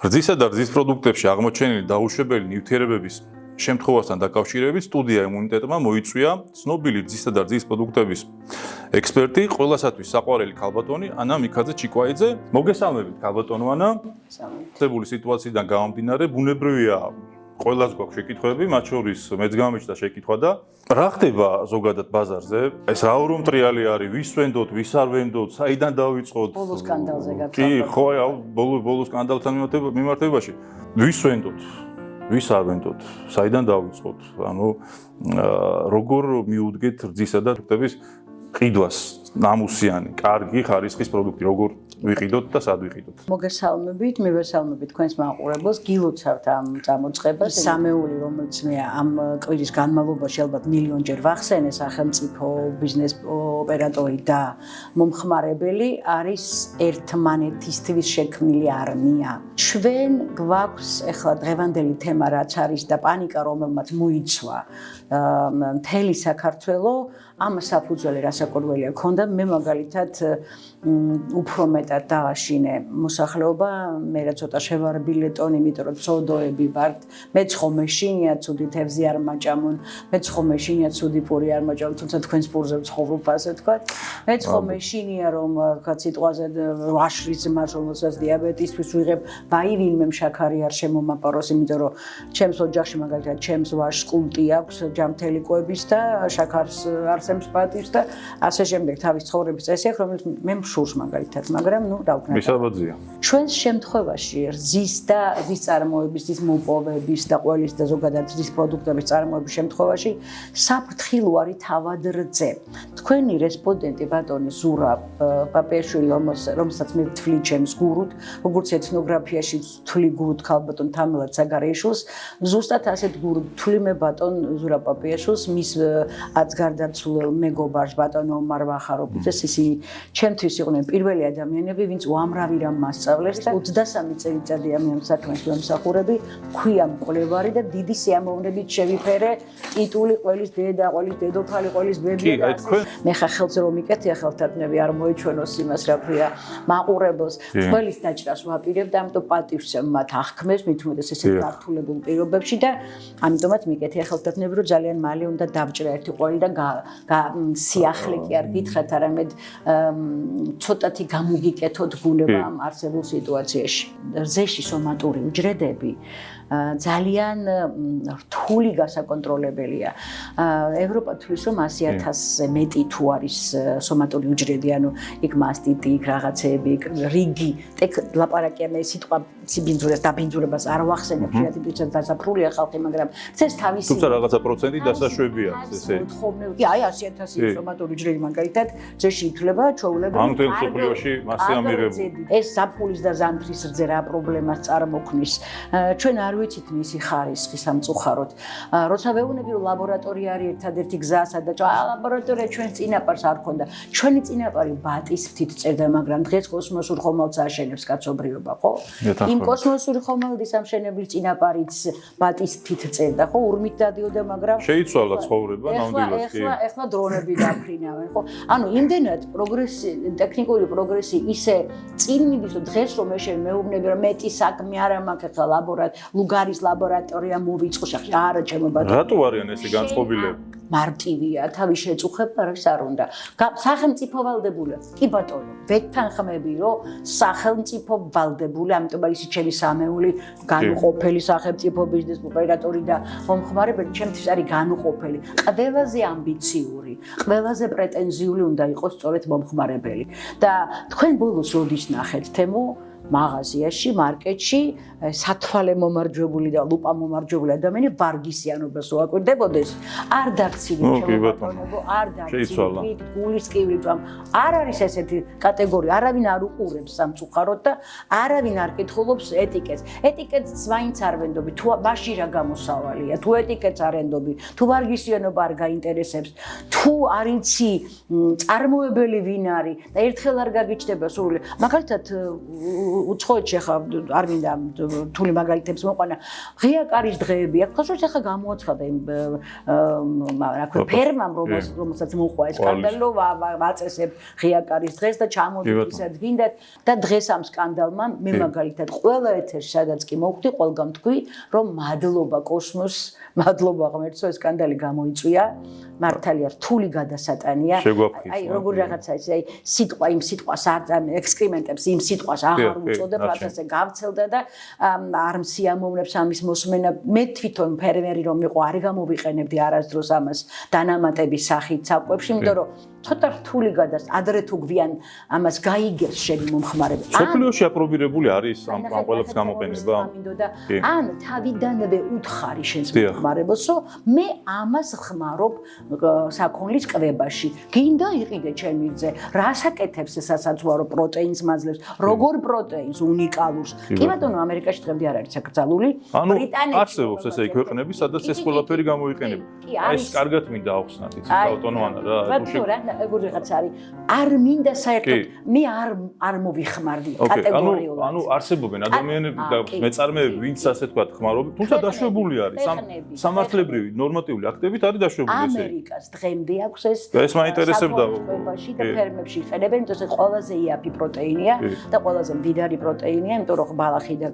რძისა და რძის პროდუქტებში აღმოჩენილი დაუშვებელი ნივთიერებების შემთხვევასთან დაკავშირებით სტუდია იმუნიტეტმა მოიწვია ცნობილი რძისა და რძის პროდუქტების ექსპერტი, ყველასათვის საყვარელი ქალბატონი ანა მიქაძე ჩიკვაიძე. მოგესალმებით ქალბატონო ანა. მოგესალმებით. სიტუაციიდან გამომდინარე, ბუნებრივია ყველას გვაქვს შეკითხვები, მათ შორის მეც გამიჩნდა შეკითხვა და რა ხდება ზოგადად ბაზარზე? ეს რა ურმტრიალი არის, ვის ვენდოთ, ვის არ ვენდოთ, საიდან დავიწყოთ? ბოლო სკანდალზე გაქვთ. კი, ხო, ბოლო სკანდალთან მიმართებაში. ვის ვენდოთ? ვის არ ვენდოთ? საიდან დავიწყოთ? ანუ როგორ მიუდგეთ რძისა და პროდუქტების ყიდვას? ნამუსიანი, კარგი ხარისხის პროდუქტი, როგორ ვიყიდოთ და სად ვიყიდოთ? მოგესალმებით, მივესალმებით თქვენს მაყურებელს, გილოცავთ ამ წამოწყებას. სამეული, რომელიც მე ამ კვირის განმავლობაში ალბათ მილიონჯერ ვახსენე, სახელმწიფო ბიზნეს ოპერატორი და მომხმარებელი არის ერთმანეთისთვის შექმნილი არმია. ჩვენ გვაქვს ახლა დღევანდელი თემა რაც არის და პანიკა რომელმაც მოიცვა მთელი საქართველო, ამ საფუძველი რასაკვირველია ქონდა. მე მაგალითად უფრო მეტად დავაშინე მოსახლეობა, მე რა ცოტა შევარბილეტონ, იმიტომ რომ ცოდოები ვართ. მეც ხომ ეშინია ცუდი თევზი არ მაჭამონ, მეც ხომ ეშინია ცუდი პური არ მაჭამონ, თუმცა თქვენს პურზე ვცხოვრობ, ასე ვთქვათ. მეც ხომ ეშინია რომ თქვა სიტყვაზე ვაშრის მას რომელსაც დიაბეტისთვის ვიღებ, ბაი ვინმე შაქარი არ შემომაპაროს, იმიტომ რომ ჩემს ოჯახში მაგალითად ჩემს ვაშს კულტი აქვს ჯამთელი კვების და შაქარს არსემს პატივს და ასე შემდეგ თავის ცხოვრების წესი აქვს, რომელიც მე მშურს მაგალითად, მაგრამ ნუ დავკნათ. მისაბაძია. ჩვენს შემთხვევაში რძის და რძის წარმოების, რძის მოპოვების და ყველის და ზოგადად რძის პროდუქტების წარმოების შემთხვევაში საფრთხილო არის თავად რძე. თქვენი რესპონდენტი ბატონი ზურაბ პაპიაშვილი, რომელსაც მე ვთვლი ჩემს გურუთ, როგორც ეთნოგრაფიაში ვთვლი გურუთ ქალბატონ თამილად საგარეიშვილს, ზუსტად ასეთ გურუთ ვთვლი მე ბატონ ზურაბ პაპიაშვილს, მის აცგარდაცვლელ მეგობარს ბატონ ომარ ვახარობიძეს. ისინი ჩემთვის იყვნენ პირველი ადამიანები, ვინც უამრავი რამ მასწავლეს და 23 წელიწადია მე ამ საქმეს ვემსახურები, ქვია მკვლევარი და დიდი სიამოვნებით შევიფერე ტიტული ყველის დედა, ყველის დედოფალი, ყველის ბებია. მე ხა ხელზე რომ მიკეთია ხელთათნები არ მოიჩვენოს იმას რა ქვია მაყურებელს. ყველის დაჭრას ვაპირებ და ამიტომ პატივს მათ აღქმეს, მით უმეტეს ესეთ გართულებულ პირობებში და ამიტომაც მიკეთია ხელთათნები, რომ ძალიან მალე უნდა დავჭრა ერთი ყველი და სიახლე კი არ გითხრათ, არამედ ცოტათი გამოგიკეთოთ ბუნება ამ არსებულ სიტუაციაში. რძეში სომატური უჯრედები ძალიან რთული გასაკონტროლებელია. ევროპა თვლის რომ 100,000-ზე მეტი თუ არის სომატური უჯრედი, ანუ იქ მასტიტი, იქ რაღაცეები, იქ რიგი, ლაპარაკია მე სიტყვა სიბინძურებას, დაბინძურებას არ ვახსენებ, შეადგინეთ დასაფრულია ხალხი, მაგრამ წეს თავისი თუმცა რაღაცა პროცენტი დასაშვებია ესე. კი, აი 100,000 სომატური უჯრედი მაგალითად ძეში ითვლება ჩვეულებრივ. ამ თელ სოფლიოში მასე ამიღებული. ეს ზაფხულის და ზამთრის რძე რა პრობლემას წარმოქმნის. ჩვენ არ ვიცით მისი ხარისხი სამწუხაროდ. როცა ვეუბნები რომ ლაბორატორია არის ერთადერთი გზა, სადაც ლაბორატორია ჩვენს წინაპარს არ ქონდა. ჩვენი წინაპარი ბატის ფრთით წერდა, მაგრამ დღეს კოსმოსურ ხომალდს აშენებს კაცობრიობა, ხო? იმ კოსმოსური ხომალდის ამშენებლის წინაპარიც ბატის ფრთით წერდა, ხო? ურმით დადიოდა, მაგრამ შეიცვალა ცხოვრება ნამდვილად კი. ეხლა დრონები დაფრინავენ, ხო? ანუ იმდენად ტექნიკური პროგრესი ისე წინ მიდის, რომ დღეს რომ მეუბნები რომ მეტი საქმე არ მაქვს, ახლა ლუგარის ლაბორატორია მოვიწყო სახში. არა, ჩემო ბატონო. რატო არიან ესე განწყობილები? მარტივია, თავის შეწუხებ, არის არ უნდა. სახელმწიფო ვალდებულია. კი ბატონო, ვეთანხმები, რომ სახელმწიფო ვალდებული, ამიტომ არის ჩემი სამეული განუყოფელი სახელმწიფო ბიზნეს ოპერატორი და მომხმარებელი, ჩემთვის არის განუყოფელი. ყველაზე ამბიციური, ყველაზე პრეტენზიული უნდა იყოს სწორედ მომხმარებელი. და თქვენ ბოლოს როდის ნახეთ თემო მაღაზიაში, მარკეტში სათვალე მომარჯვებული და ლუპა მომარჯვებული ადამიანები ვარგისიანობას უაკვირდებოდეს. არ დაგცილი ჩემო, არ დაგცილი, გულისკივლით, არ არის ესეთი კატეგორია, არავინ არ უყურებს სამწუხაროდ და არავინ არ კითხულობს ეტიკეტს. ეტიკეტს ვაინც არ ვენდობი, თუ მაშინ რა გამოსავალია, თუ ეტიკეტს არ ენდობი, თუ ვარგისიანობა არ გაინტერესებს, თუ არ იცი წარმოებელი ვინ არის და ერთხელ არ გაგიჩნდება სრული. მაგალითად უცხოეთში ახლა არ მინდა თული მაგალითებს მოყვანა. ღია კარის დღეები აქვს, ხო შუს ახლა გამოაცხადა იმ რა ქვია ფერმამ რომელსაც მოყვა ეს სკანდალი, რომ ვაწესებ ღია კარის დღეს და ჩამოდით ისეთ გინდათ და დღეს ამ სკანდალმა მე მაგალითად ყველა ეთერში სადაც კი მოვხვდი, ყველგან თქვი, რომ მადლობა კოსმოსს, მადლობა ღმერთს, ეს სკანდალი გამოიწვია. მართალია რთული გადასატანია. აი როგორ რაღაცა ის აი სიტყვა იმ სიტყვას არ ექსკრიმენტებს იმ სიტყვას აღარ უწოდებ, რაც ასე გავცელდა და არ მსიამოვნებს ამის მოსმენა. მე თვითონ ფერმერი რომ იყო არ გამოვიყენებდი არასდროს ამას დანამატების სახით საკვებში, იმიტომ რომ ცოტა რთული ადრე თუ გვიან ამას გაიგებს შენი მომხმარებელი. სოფლიოში აპრობირებული არის ამ ყველაფერს გამოყენება? ან თავიდანვე უთხარი შენს მომხმარებელს, რომ მე ამას ხმარობ საქონლის კვებაში. გინდა იყიდე ჩემი ძე, რას აკეთებს ეს სასაცვარო პროტეინს მაძლევს, როგორ პროტეინს უნიკალურს. კი ბატონო, ამერიკაში დღემდე არ არის აკრძალული. ბრიტანეთში არსებობს ესე ქვეყნები, სადაც ეს ყველაფერი გამოიყენება. ეს კარგად მინდა ახსნათ, იცი ბატონო ანა რა. ბატონო რა ეგ რაღაც არის. არ მინდა საერთოდ მე არ მოვიხმარდი კატეგორიულად. ანუ არსებობენ ადამიანები და მეწარმეები, ვინც ასე თქვა ხმარობენ, თუმცა დაშვებული არის. სამართლებრივი ნორმატიული აქტებით არის დაშვებული ესე. ამერიკას დღემდე აქვს ეს მაინტერესებდა კვებაში და ფერმებში იყენებენ, იმიტომ რომ ყველაზე იაფი პროტეინია და ყველაზე მდიდარი პროტეინია, იმიტომ რომ ბალახი და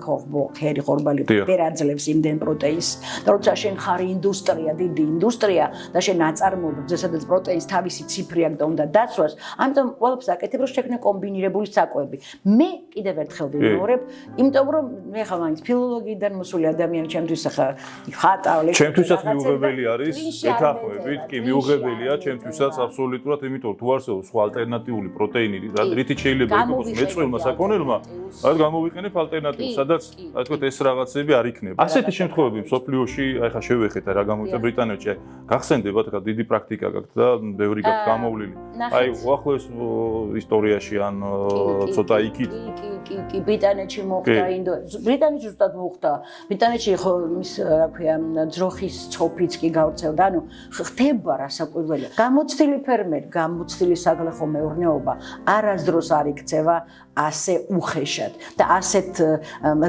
ქერი ხორბალი ვერ აძლევს იმდენ პროტეინს. და როცა შენ ხარ ინდუსტრია, დიდი ინდუსტრია და შენ აწარმოებ, სადაც პროტეინს თავისი ციფრი აქვს და უნდა დაცვას, ამიტომ ყველაფერს აკეთებ, რომ შექმნე კომბინირებული საკვები. მე კიდევ ერთხელ ვიმეორებ, იმიტომ რომ მე ხა მაინც ფილოლოგიიდან მოსული ადამიანი ჩემთვის ახლა ხატავლე. ჩემთვისაც მიუღებელი არის, ეთანხმებით, კი მიუღებელია ჩემთვისაც აბსოლუტურად, იმიტომ რომ თუ არსებობს სხვა ალტერნატიული პროტეინი, რითიც შეიძლება იყოს მეწვეულმა საქონელმა, რაც გამოვიყენებ ალტერნატივას, სადაც რა თქმა უნდა ეს რაღაცები არ იქნება. ასეთი შემთხვევები მსოფლიოში, აი ხა შევეხეთ რა გამოიწვია ბრიტანეთში, გახსენდებათ რა დიდი პრაქტიკა გაქვთ და ბევრი გაქვთ გამოვლილი. აი უახლოეს ისტორიაში ან ცოტა იქით კი ბრიტანეთში მოხდა ბრიტანეთში ზუსტად მოხდა ბრიტანეთში ხო ის რა ქვია ძროხის ცოფიც კი გავრცელდა ანუ ხდება რასაკვირველია გამოცდილი ფერმერი გამოცდილი საგლეხო მეურნეობა არასდროს არ იქცევა ასე უხეშად და ასეთ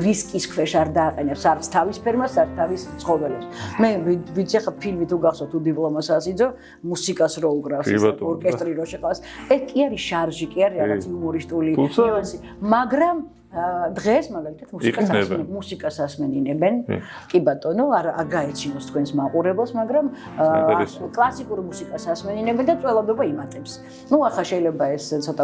რისკის ქვეშ არ დააყენებს არც თავის ფერმას არც თავის ცხოველებს მე ვიცი ახლა ფილმი თუ გახსოვთ თუ დიპლომას ასიძო მუსიკას რო უკრავს ორკესტრი რო შეყავს ეს კი არის შარჟი კი არის რაღაც იუმორისტული ნიუანსი მაგრამ დღეს მაგალითად მუსიკას ასმენინებენ კი ბატონო არ გაეჩინოს თქვენს მაყურებელს მაგრამ კლასიკურ მუსიკას ასმენინებენ და წველადობა იმატებს ნუ ახლა შეიძლება ეს ცოტა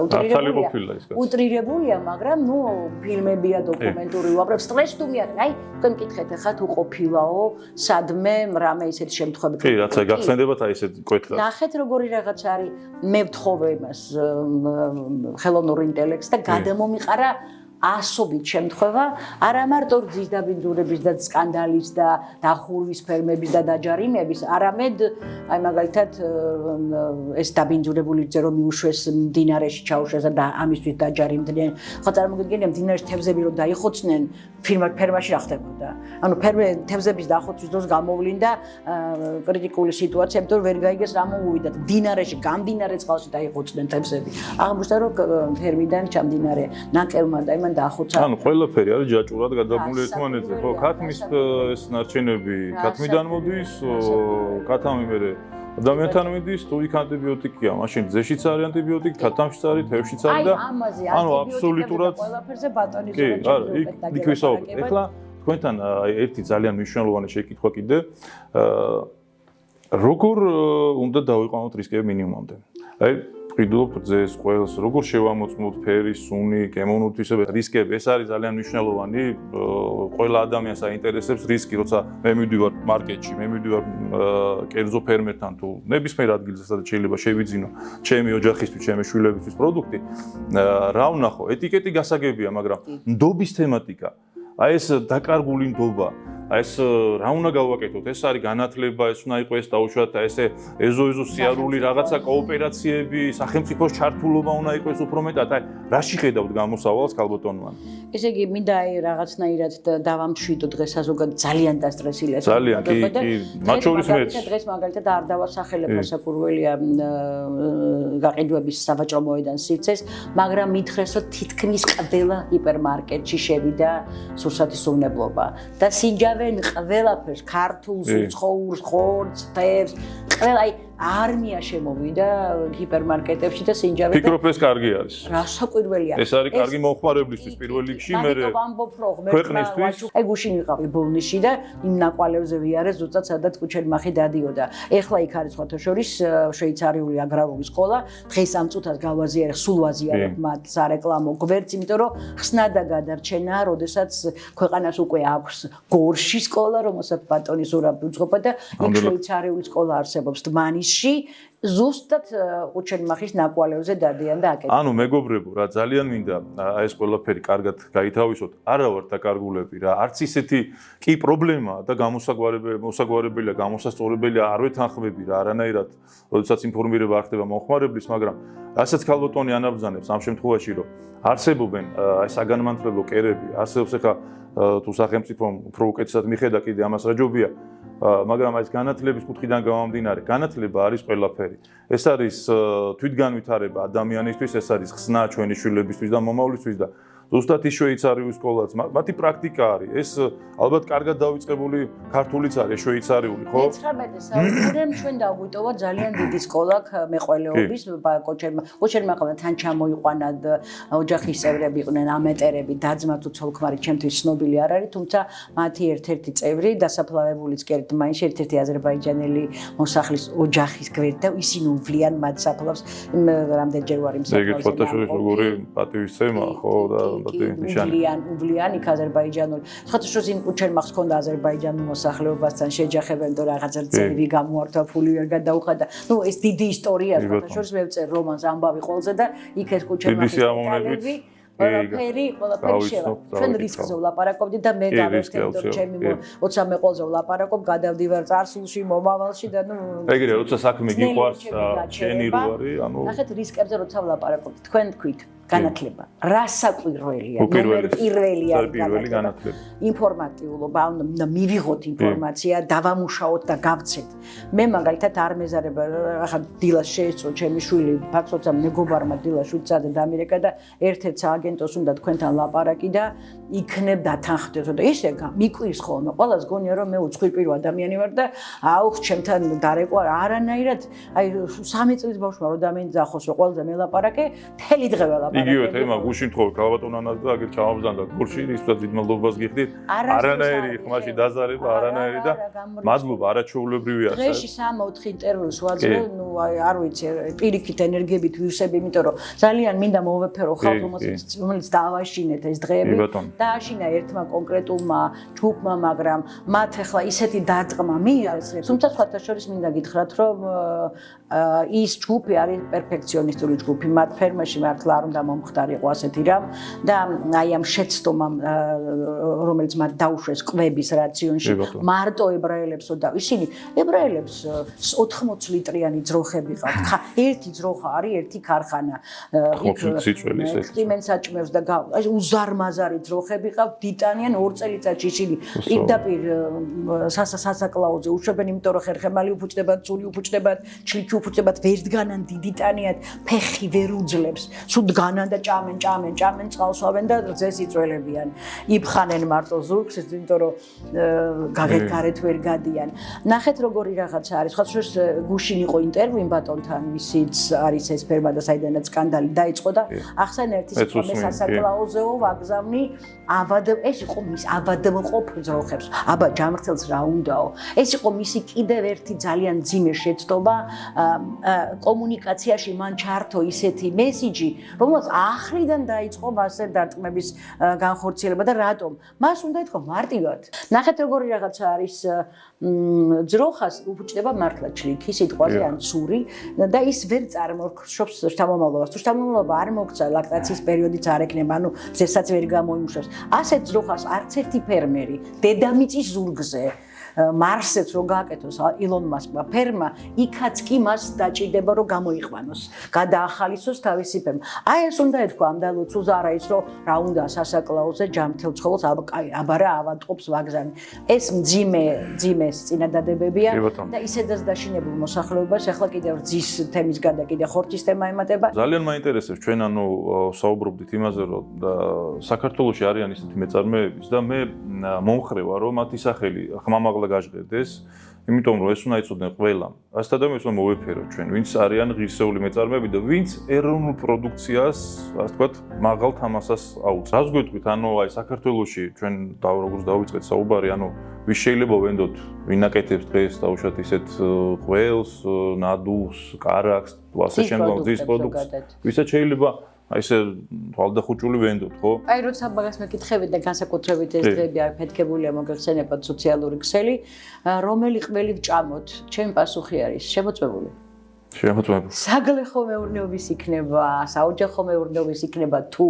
უტრირებულია მაგრამ ნუ ფილმებია დოკუმენტური უბრალოდ სტრესს თუ მიაყენ აი თქვენ მკითხეთ ახლა თუ ყოფილაო სადმე რამე ისეთ შემთხვევები კი რაცა გახსენდებათ აი ესეთ კვეთლად ნახეთ როგორი რაღაც არის მე ვთხოვე იმას ხელოვნურ ინტელექტს და გადამომიყარა ასობით შემთხვევა არა მარტო რძის დაბინძურების და სკანდალის და დახურვის ფერმების და დაჯარიმების არამედ აი მაგალითად ეს დაბინძურებული რძე რომ მიუშვეს მდინარეში ჩაუშვეს და ამისთვის დაჯარიმდნენ ხო წარმოგიდგენია მდინარეში თევზები რომ დაიხოცნენ ფერმაში რა ხდებოდა ანუ თევზების დახოცვის დროს გამოვლინდა კრიტიკული სიტუაცია იმიტომ რომ ვერ გაიგეს რა მოუვიდა მდინარეში გამდინარე წყალში დაიხოცნენ თევზები აღმოჩნდა რომ ფერმიდან ჩამდინარე ნაკელმა და იმან ანუ ყველაფერი არის ჯაჭურად გადაბმული ერთმანეთზე ხო ქათმის ეს ნარჩენები ქათმიდან მოდის ქათამი მე ადამიანთან მიდის თუ იქ ანტიბიოტიკია მაშინ ძეშიც არის ანტიბიოტიკი ქათამშიც არის თევზშიც არის და ანუ აბსოლუტურად ყველაფერზე ბატონიზმი იქ ვისაუბრეთ ეხლა თქვენთან ერთი ძალიან მნიშვნელოვანი შეკითხვა კიდე როგორ უნდა დავიყვანოთ რისკები მინიმუმამდე აი ვიდეობ ძეს ყველს როგორ შევამოწმოთ ფერის, სუნი, გემოვნუთვისებები, რისკები, ეს არის ძალიან მნიშვნელოვანი. ყველა ადამიანს აინტერესებს რისკი, როცა მე მივდივარ მარკეტში, მე მივდივარ კერძო ფერმერთან თუ ნებისმიერ ადგილზე, სადაც შეიძლება შევიძინო ჩემი ოჯახისთვის, ჩემი შვილებისთვის პროდუქტი, რა ვნახო, ეტიკეტი გასაგებია, მაგრამ ნდობის თემატიკა, აი ეს დაკარგული ნდობა ეს რა უნდა გავაკეთოთ? ეს არის განათლება, ეს უნდა იყოს ეს დაუშვათ ესე ეზო სიარული რაღაცა კოოპერაციები, სახელმწიფოს ჩართულობა უნდა იყოს უფრო მეტად. აი, რაში ხედავთ გამოსავალს ქალბატონოვან? ესე იგი, მინდა აი რაღაცნაირად დავამშვიდო დღეს საზოგადოება ძალიან დასტრესილია. ძალიან, კი, მათ შორის მეც. დღეს მაგალითად არ დავასახელებ ასაკურველია გაყიდვების საბაჭრო მოედან სივრცეს, მაგრამ მითხრეს, რომ თითქმის ყველა ჰიპერმარკეტში შევიდა სურსათის უვნებლობა და სინჯავენ ყველაფერს, ქართულს, უცხოურს, ხორცს, თევზს, ყველა აი არმია შემოვიდა ჰიპერმარკეტებში და სინჯავენ. ფიქრობ ეს კარგი არის. რასაკვირველია. ეს არის კარგი მომხმარებლისთვის პირველ რიგში, მე ქვეყნისთვის. აი გუშინ ვიყავი ბოლნისში და იმ ნაკვალევზე ვიარე ზუსტად სადაც კუჩელმახი დადიოდა. ეხლა იქ არის სხვათა შორის შვეიცარიული აგრარული სკოლა. დღეს ამ წუთას გავაზიარე, სულ ვაზიარებ მათ სარეკლამო გვერდს, იმიტომ რომ ხსნადა გადარჩენა, როდესაც ქვეყანას უკვე აქვს გორში სკოლა, რომელსაც ბატონი ზურაბი უძღვება და იქ შვეიცარიული სკოლა არსებობს დმანისში. ზუსტად კუჩელმახის ნაკვალევზე დადიან და აკეთებენ. ანუ მეგობრებო, რა ძალიან მინდა ეს ყველაფერი კარგად გაითავისოთ. არა ვართ დაკარგულები რა. არც ისეთი კი პრობლემაა და მოსაგვარებელია, გამოსასწორებელია არ ვეთანხმები რა არანაირად, როდესაც ინფორმირება არ ხდება მომხმარებლის, მაგრამ რასაც ქალბატონი ანაბრძანებს ამ შემთხვევაში, რომ არსებობენ აი საგანმანათლებლო კერები, არსებობს ახლა თუ სახელმწიფომ უფრო უკეთესად მიხედა კიდე ამას რა ჯობია. მაგრამ ეს განათლების კუთხიდან გამომდინარე, განათლება არის ყველაფერი. ეს არის თვითგანვითარება ადამიანისთვის, ეს არის ხსნა ჩვენი შვილებისთვის და მომავლისთვის და ზუსტად ის შვეიცარიული სკოლაც, მათი პრაქტიკა არის. ეს ალბათ კარგად დავიწყებული ქართულიც არის შვეიცარიული, ხო? 19 საუკუნემ ჩვენ დაგვიტოვა ძალიან დიდი სკოლა მეყველეობის, კუჩელმახმა თან ჩამოიყვანა ოჯახის წევრები იყვნენ ამეტერები, დაძმა თუ ცოლ-ქმარი ჩემთვის ცნობილი არ არის, თუმცა მათი ერთ-ერთი წევრი დასაფლავებულიც კი მაინც ერთ-ერთი აზერბაიჯანელი მოსახლის ოჯახის გვერდ და ისინი უვლიან მათ საფლავს რამდენჯერ ვარ იმ საფლავზე. ეგ სხვათა შორის როგორი პატივისცემა, ხო და უვლიან იქ აზერბაიჯანული. სხვათა შორის იმ კუჩელმახს ჰქონდა აზერბაიჯანულ მოსახლეობასთან შეჯახებენ და რაღაცა წელი გამოართვა, ფული ვერ გადაუხადა. ნუ ეს დიდი ისტორია, სხვათა შორის მე ვწერ რომანს ამბავი ყველაზე და იქ ეს კუჩელმახის დეტალები ყველაფერი შევა. ჩვენ რისკზე ვლაპარაკობდი და მე გავერთებდი რომ ჩემი 20 ყველაზე ვლაპარაკობ, გადავდივარ წარსულში, მომავალში და ნუ ეგრე როცა საქმე გიყვარს, შენი რო არის, ანუ ნახეთ რისკებზე როცა ვლაპარაკობთ, თქვენ თქვით განათლება. რასაკვირველია, ნომერ პირველი არის განათლება. ინფორმატიულობა, უნდა მივიღოთ ინფორმაცია, დავამუშაოთ და გავცეთ. მე მაგალითად არ მეზარება, ახლა დილას შეეწო ჩემი შვილი, ფაქტობრივად მეგობარმა დილას შვიცადე დამირეკა და ერთ-ერთ სააგენტოს უნდა თქვენთან ლაპარაკი და იქნებ დათანხმდეთ და ისე მიკვირს ხოლმე. ყველას გონია რომ მე უცხოპირო ადამიანი ვარ და აუხ ჩემთან დარეკვა არანაირად, აი 3 წლის ბავშვმა რომ დამენძახოს რომ ყველაზე მელაპარაკე, მთელი დღე ველაპარაკე. იგივე თემა გუშინ თქო ქალბატონანაც და აგერ ჩამაბრძანდა გორში ისაც დიდმადლობას გიხდით არანაირი ხმაში დაზარება არანაირი და მადლობა არაჩვეულებრივია დღეში 3-4 ინტერვიუს ვაძლევ ნუ არ ვიცი პირიქით ენერგიებით ვივსები იმიტომ რომ ძალიან მინდა მოვეფერო ხალხს რომელიც დაავაშინეთ ეს დღეები დააშინა ერთმა კონკრეტულმა ჯგუფმა მაგრამ მათ ახლა ისეთი დარტყმა მიიღეს თუმცა სხვათა შორის მინდა გითხრათ რომ ის ჯგუფი არის პერფექციონისტული ჯგუფი მათ ფერმაში მართლა არ უნდა მომხდარიყო ასეთი რამ და აი ამ შეცდომამ რომელიც მათ დაუშვეს კვების რაციონში მარტო ებრაელებსო და ისინი ებრაელებს 80 ლიტრიანი ძროხები ყავთ ხა ერთი ძროხა არის ერთი ქარხანა ექსპერიმენტს აჭმევს და აი უზარმაზარი ძროხები ყავთ დიტანიან 2 წელიწადში ისინი პირდაპირ სასაკლაოზე უშვებენ იმიტომ რომ ხერხემალი უფუჭდებათ ცული უფუჭდებათ ჩლიქი უფუჭდებათ ვერდგანან დიდიტანიათ ფეხი ვერ უძლებს სულ განან და ჭამენ წყალსვავენ და რძეს იწველებიან იფხანენ მარტო ზურგს იმიტომ რომ გარეთ ვერ გადიან ნახეთ როგორი რაღაცა არის ხო გუშინ იყო ინტერვიუ იმ ბატონთან ისიც არის ეს ფერმა და საიდანაც სკანდალი დაიწყო და ახსენ ერთი სიტყვა მე სასაკლაოზეო ვაგზავნი ეს იყო მის ავადმყოფ ძროხებს აბა ჯამრთელს რა უნდაო ეს იყო მისი კიდევ ერთი ძალიან ძიმე შეცდომა კომუნიკაციაში მან ჩართო ისეთი მესიჯი რომელსაც რომელს ახლიდან დაიწყო მასზე დარტყმების განხორციელება და რატომ? მას უნდა ეთქვა მარტივად. ნახეთ როგორი რაღაცა არის ძროხას უჩნდება მართლა ჩლიქი სიტყვაზე ან ცური და ის ვერ წარმოქმნობს შთამომავლობას. თუ შთამომავლობა არ მოგცა, ლაქტაციის პერიოდიც არ ექნება, ანუ ზესაც ვერ გამოიმუშავს. ასეთ ძროხას არც ერთი ფერმერი დედამიწის ზურგზე მარსეც რო გააკეთოს ილონ მასკმა ფერმა, იქაც კი მას დაჭირდება რომ გამოიყვანოს, გადაახალისოს თავისი ფერმა. აი ეს უნდა ეთქვა ამ დალოცულს არა ის რომ რა უნდა სასაკლაოზე ჯანმრთელ ცხოველს აბარა ავატყობს ვაგზანი. ეს მძიმე წინადადებებია და ისედაც დაშინებულ მოსახლეობას ახლა კიდევ რძის თემის გარდა კიდე ხორცის თემა ემატება. ძალიან მაინტერესებს ჩვენ საუბრობდით იმაზე რომ საქართველოში არიან ისეთი მეწარმეებიც და მე მომხრევა რომ მათი სახელი ხმამაღლა გაჟღერდეს, იმიტომ რომ ეს უნდა იცოდნენ ყველამ. ასეთ ადამიანებს უნდა მოვეფეროთ ჩვენ, ვინც არიან ღირსეული მეწარმეები და ვინც ეროვნულ პროდუქციას, ასე ვთქვათ, მაღალ თამასას აუწევს. რას გვეტყვით, ანუ აი საქართველოში ჩვენ როგორც დავიწყეთ საუბარი, ანუ ვის შეიძლება ვენდოთ, ვინ აკეთებს დღეს დაუშვათ ისეთ ყველს, ნადუს, კარაქს, ასე შემდგომ ძის პროდუქტს, ვისაც შეიძლება აი ესე თვალდახუჭული ვენდოთ, ხო? აი როცა მაგას მეკითხებით და განსაკუთრებით ეს დღეები არ ფეთქებულია მოგეხსენებათ სოციალური ქსელი, რომელი ყველი ვჭამოთ? ჩემი პასუხი არის შემოწმებული. საგლეხო მეურნეობის იქნება, საოჯახო მეურნეობის იქნება თუ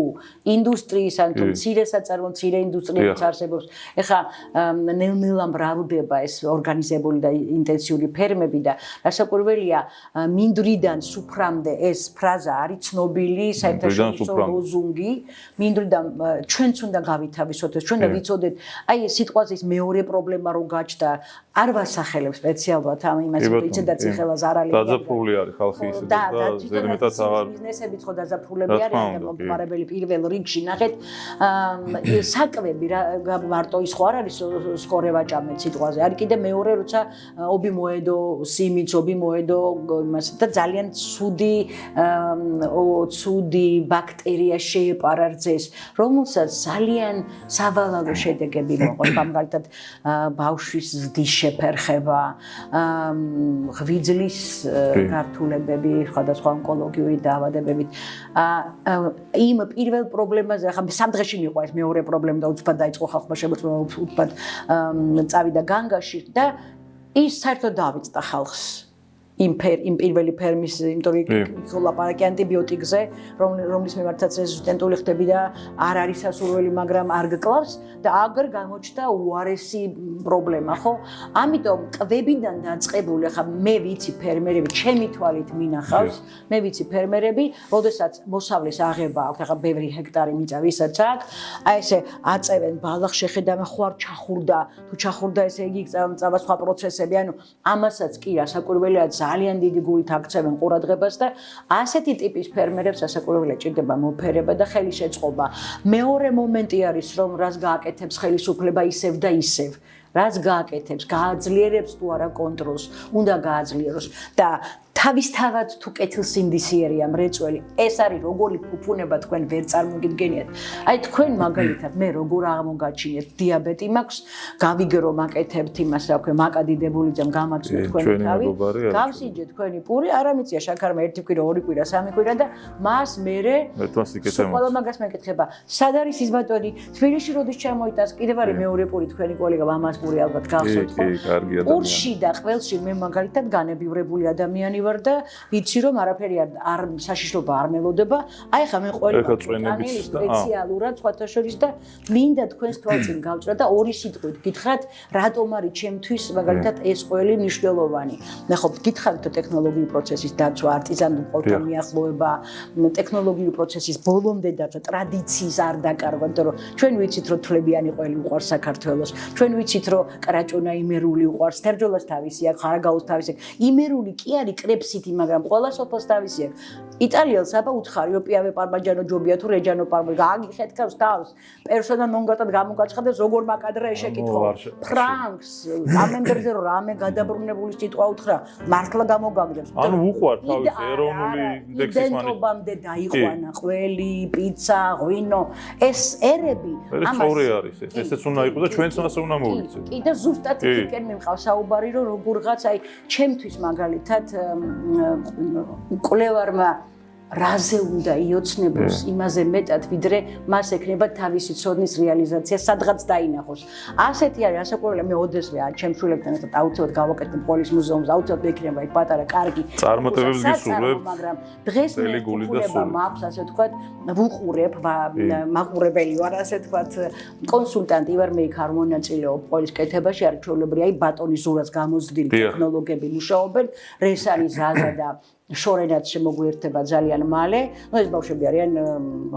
ინდუსტრიის ან თუ მცირე საწარმო, მცირე ინდუსტრიების არსებობს. ეხლა ნელ-ნელა მრავლდება ეს ორგანიზებული და ინტენსიური ფერმები და რასაკვირველია, მინდვრიდან სუფრამდე ეს ფრაზა არის ცნობილი საერთაშორისო ლოზუნგი. მინდვრიდან ჩვენც უნდა გავითავისოთ ეს, ჩვენ უნდა ვიცოდეთ, აი სიტყვაზე მეორე პრობლემა რო გაჩნდა, არ ვასახელებ სპეციალურად ამ იმას, რომ იცოდეთ ხელას არ არის. არის ხალხი ისე და ზედმეტად აღარ ბიზნესებიც ხო დაზაფხულები არიან და მომხმარებელი პირველ რიგში ნახეთ საკვები რა მარტო ის ხო არ არის სკორე ვაჭამეთ სიტყვაზე არის კიდე მეორე როცა ობი მოედო სიმიც ობი მოედო იმას და ძალიან ცუდი ბაქტერია შეეპარა რძეს რომელსაც ძალიან სავალალო შედეგები მოყვა მაგალითად ბავშვის ზრდის შეფერხება ღვიძლის გართულებები, სხვადასხვა ონკოლოგიური დაავადებებით. იმ პირველ პრობლემაზე ახლა სამ დღეში მიყვა ეს მეორე პრობლემა და უცბად დაიწყო ხალხმა შემოწმება უცბად წავიდა განგაში და ის საერთოდ დავიწყდა ხალხს. იმ პირველი ფერმის იმიტომ ლაპარაკი ანტიბიოტიკზე, რომლის მიმართაც რეზისტენტული ხდები და არ არის სასურველი, მაგრამ არ გკლავს და აგერ გამოჩნდა უარესი პრობლემა, ხო? ამიტომ კვებიდან დაწყებული, ახლა მე ვიცი ფერმერები, ჩემი თვალით მინახავს, მე ვიცი ფერმერები, როდესაც მოსავლის აღება აქვს, ახლა ბევრი ჰექტარი მიწა ვისაც აქვს, აი ესე აწევენ ბალახს შეხედავენ, ხო არ ჩახურდა, თუ ჩახურდა ესე იგი წავა სხვა პროცესები, ანუ ამასაც კი რასაკვირველია ძალიან დიდი გულით აქცევენ ყურადღებას და ასეთი ტიპის ფერმერებს ასაკურველია ჭირდება მოფერება და ხელი შეწყობა. მეორე მომენტი არის, რომ რას გააკეთებს ხელისუფლება ისევ და ისევ. რას გააკეთებს, გააძლიერებს თუ არა კონტროლს, უნდა გააძლიეროს და თავისთავად თუ კეთილსინდისიერია მრეწველი, ეს არის როგორი ფუფუნება თქვენ ვერ წარმოგიდგენიათ. აი თქვენ მაგალითად მე როგორ აღმოგაჩინეთ დიაბეტი მაქვს, გავიგრო მაკეთებთ იმას, რა ქვია, მაკადიდებულიძემ გამაწვე თქვენი თავი, გავსინჯე თქვენი პური, არა მიწია შაქარმა ერთი კვირა, ორი კვირა, სამი კვირა და მას მერე ყველა მაგას მეკითხება. სად არის ის ბატონი? თბილისში როდის ჩამოიტანს? კიდევ არის მეორე პური თქვენი კოლეგა მამას პური ალბათ გახსოვთ ხო? პურში და ყველში მე მაგალითად განებივრებული ადამიანი ვარ და ვიცი რომ არაფერი არ საშიშრობა არ მელოდება. აი ხა მე ყველი სპეციალურად სხვათა შორის და მინდა თქვენს თვალწინ გავჭრა და ორი სიტყვით გითხრათ რატომ არის ჩემთვის მაგალითად ეს ყველი მნიშვნელოვანი. მე ხო გითხარით ტექნოლოგიური პროცესის დაცვა, არტიზანულ ყოველთან მიახლოება, ტექნოლოგიური პროცესის ბოლომდე დაცვა, ტრადიციის არ დაკარგვა, იმიტომ რომ ჩვენ ვიცით რომ თვლებიანი ყველი უყვარს საქართველოს. ჩვენ ვიცით რომ კრაჭონა იმერული უყვარს, თერჯოლას თავისი აქვს, ხარაგაულს თავისი აქვს. იმერული კი არის კრეფსიტი, მაგრამ ყველა სოფელს თავისი აქვს. იტალიელს აბა უთხარი რომ პიავე პარმაჯანო ჯობია თუ რეჯანო პარმაჯანო გააგიხეთქავს თავს. პერსონა ნონ გრატად გამოგაცხადეს როგორ მაკადრა ეშეკითხო. ფრანკს ამენდერზე რომ რამე გადაბრუნებული სიტყვა უთხრა, მართლა გამოგაგდებს. ანუ უყვარ თავის ეროვნული ინდექსის მანიდენტობამდე დაიყვანა ყველი, პიცა, ღვინო. ეს ერები ამას არის ეს. ესეც უნდა იყოს და ჩვენც ასე უნდა მოვიცეთ. კი და ზუსტად იქენ მიმყავს საუბარი რომ როგორღაც აი ჩემთვის მაგალითად კვლევარმა რაზე უნდა იოცნებოს იმაზე მეტად, ვიდრე მას ექნება თავისი ცოდნის რეალიზაცია, სადღაც დაინახოს. ასეთი არის ასაკურველი, მე ოდესმე ჩემს შვილებთან ერთად აუცილებლად გავაკეთებ პოლის მუზეუმს, აუცილებლად ექნება იქ პატარა კარგი წარმატებებს გისურვებ, მაგრამ დღეს მე მაქვს, ასე ვთქვათ, ვუყურებ, მაყურებელი ვარ, ასე ვთქვათ, კონსულტანტი ვარ, მე იქ არ მონაწილეობ პოლის კეთებაში, არ ჩვეულებრივია ბატონის ზურას გამოზრდილი ტექნოლოგიები მუშაობენ, რესანი ზაზა და შორენაც შემოგვიერთება ძალიან მალე. ნუ ეს ბავშვები არიან,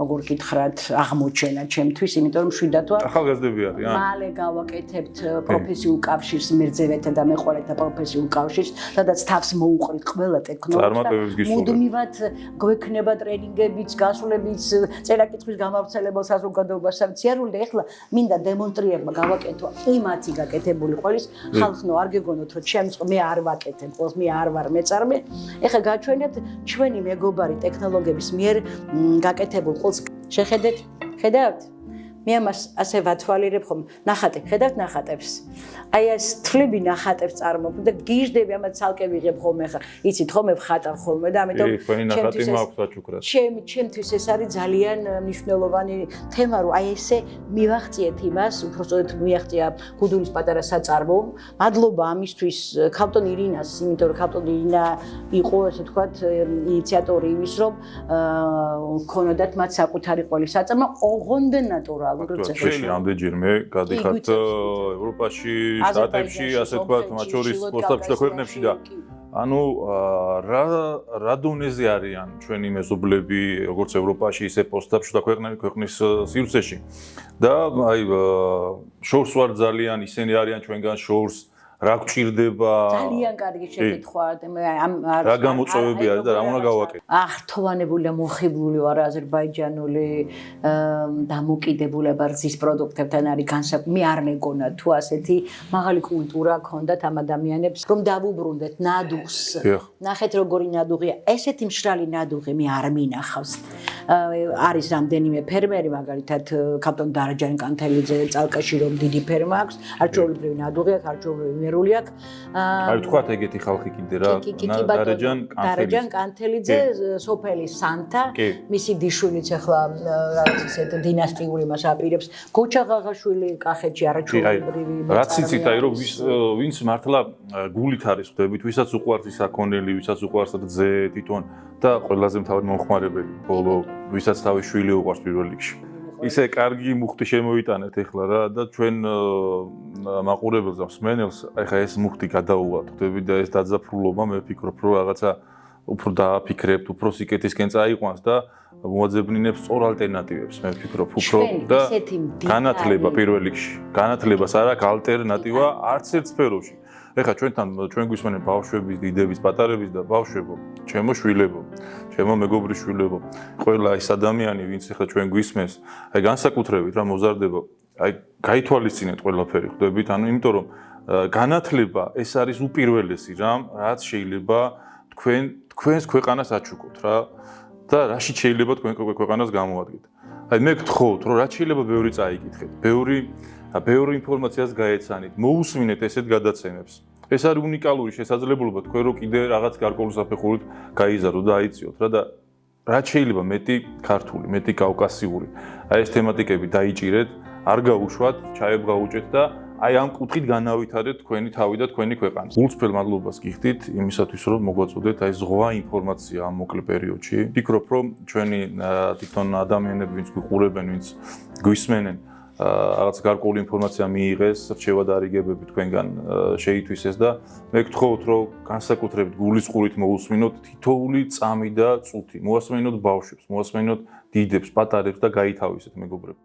როგორ გითხრათ, აღმოჩენა ჩემთვის, იმიტომ რომ შვიდად ვარ. ახალგაზრდები არიან. მალე გავაკეთებთ პროფესიულ კავშირს, მერძევეთა და მეყოლეთა პროფესიულ კავშირს, სადაც თავს მოუყრით ყველა ტექნოლოგია. მუდმივად გვექნება ტრენინგებიც, გასვლებიც, წერა-კითხვის გამავრცელება საზოგადოებას სამციარული და ეხლა მინდა დემონსტრირება გავაკეთო იმათი გაკეთებული ყველის ხალხნო არ გეგონოთ რომ ჩემს მე არ ვაკეთებ ყველს მე არ ვარ მეწარმე ეხლა გაჩვენებთ ჩვენი მეგობარი ტექნოლოგიების მიერ გაკეთებულ ყველს შეხედეთ ხედავთ მე ამას ასე ვათვალიერებ ხომ ნახატი ხედავთ ნახატებს აი ეს თვლები ნახატებს წარმოქმნ და გიჟდები ამათ ცალკე ვიღებ ხოლმე ხა იცით ხოლმე ვხატარ ხოლმე და ამიტომ ჩემთვის ეს არის ძალიან მნიშვნელოვანი თემა რომ აი ესე მივახციეთ იმას უბრალოდ მიაღწია გუდულის პატარა საწარმო მადლობა ამისთვის ქავტონ ირინას იმიტომ რომ ქავტონ ირინა იყო ესე ვთქვათ ინიციატორი იმის რომ ქონოდათ მათ საკუთარი ყოლის საწარმო ოღონდ ნატურალ ჩვენი ამდენჯერმე გადიხართ ევროპაში, შტატებში, ასე ვთქვათ, მათ შორის პოსტაფში და ქვეყნებში და ანუ რა დონეზე არიან ჩვენი მეზობლები, როგორც ევროპაში, ისე პოსტაფში და ქვეყნის სივრცეში. და აი შორს ვარ ძალიან, ისინი არიან ჩვენგან შორს რა გვჭირდება ძალიან კარგი შეკითხვა რა გამოწვევები არის და რა უნდა გავაკეთო აღრთოვანებული და მოხიბლული ვარ აზერბაიჯანული დამოკიდებულება რძის პროდუქტებთან არის განსაკუთრებით მე არ მეგონა თუ ასეთი მაღალი კულტურა ქონდათ ამ ადამიანებს რომ დავუბრუნდეთ ნადუღს ნახეთ როგორი ნადუღია ესეთი მშრალი ნადუღი მე არ მინახავს არის რამდენიმე ფერმერი მაგალითად ქავტონ დარაჯან კანთელიძე წალკაში რომ დიდი ფერმა აქვს არჩეულებრივი ნადუღი აქვს არჩეულებრივი მერული აქვს აი თქვათ ეგეთი ხალხი კიდე რა დარაჯან კანთელიძე სოფელი სანთა მისი დიშვილიც ახლა რაღაც ისეთ დინასტიური მას აპირებს გოჩა ღაღაშვილი კახეთში არჩეულებრივი რაც იცით აი რომ ვინც მართლა გულით არის ხვდებით ვისაც უყვარს ის აქონელი ვისაც უყვარს რძე თვითონ და ყველაზე მთავარი მომხმარებელი ბოლო ვისაც თავის შვილი უყვარს პირველ რიგში ისე კარგი მუხტი შემოიტანეთ ეხლა რა და ჩვენ მაყურებელს და მსმენელს ეხლა ეს მუხტი გადაუვათ ხვდებით და ეს დაძაფრულობა მე ვფიქრობ რომ რაღაცა უფრო დააფიქრებთ უფრო სიკეთისკენ წაიყვანს და მოაძებნინებს სწორ ალტერნატივებს მე ვფიქრობ უფრო და განათლება პირველ რიგში განათლებას არ აქვს ალტერნატივა არც ერთ სფეროში ეხლა ჩვენ გვისმენენ ბავშვების, დიდების, პატარების და ბავშვებო, ჩემო შვილებო, ჩემო მეგობრის შვილებო, ყველა ის ადამიანი, ვინც ეხლა ჩვენ გვისმენს, აი განსაკუთრებით რა მოზარდება, აი გაითვალისწინეთ ყველაფერი, ხვდებით? ანუ იმიტომ რომ განათლება ეს არის უპირველესი რამ, რაც შეიძლება თქვენს ქვეყანას აჩუქოთ რა და რაშიც შეიძლება თქვენ ქვეყანას გამოადგეთ. აი მე გთხოვთ, რომ რაც შეიძლება ბევრი წაიკითხეთ, ბევრი ინფორმაციას გაეცანით, მოусმინეთ ესეთ გადაცემებს. ეს არის უნიკალური შესაძლებლობა თქვენ რო კიდე რაღაც გარკვეული საფეხურით გაიზარდოთ და აიწიოთ რა და რაც შეიძლება მეტი ქართული, მეტი კავკასიური. აი ეს თემატიკები დაიჭირეთ, არ გაუშვათ, ჩაებღაუჭეთ და აი ამ კუთხით განავითარეთ თქვენი თავი და თქვენი ქვეყანა. გულწრფელ მადლობას გიხდით იმისათვის რომ მოგვაწოდეთ აი ზღვა ინფორმაცია ამ მოკლე პერიოდში. ვფიქრობ რომ ჩვენი თვითონ ადამიანები ვინც გვიყურებენ, ვინც გვისმენენ რაღაც გარკვეული ინფორმაცია მიიღეს, რჩევა და არიგებები თქვენგან შეითვისეს და მე გთხოვთ რომ განსაკუთრებით გულისყურით მოусმინოთ თითოეული წამი და წუთი, მოასმენოთ ბავშვებს, მოასმენოთ დიდებს, პატარებს და გაითავისეთ მეგობრებო.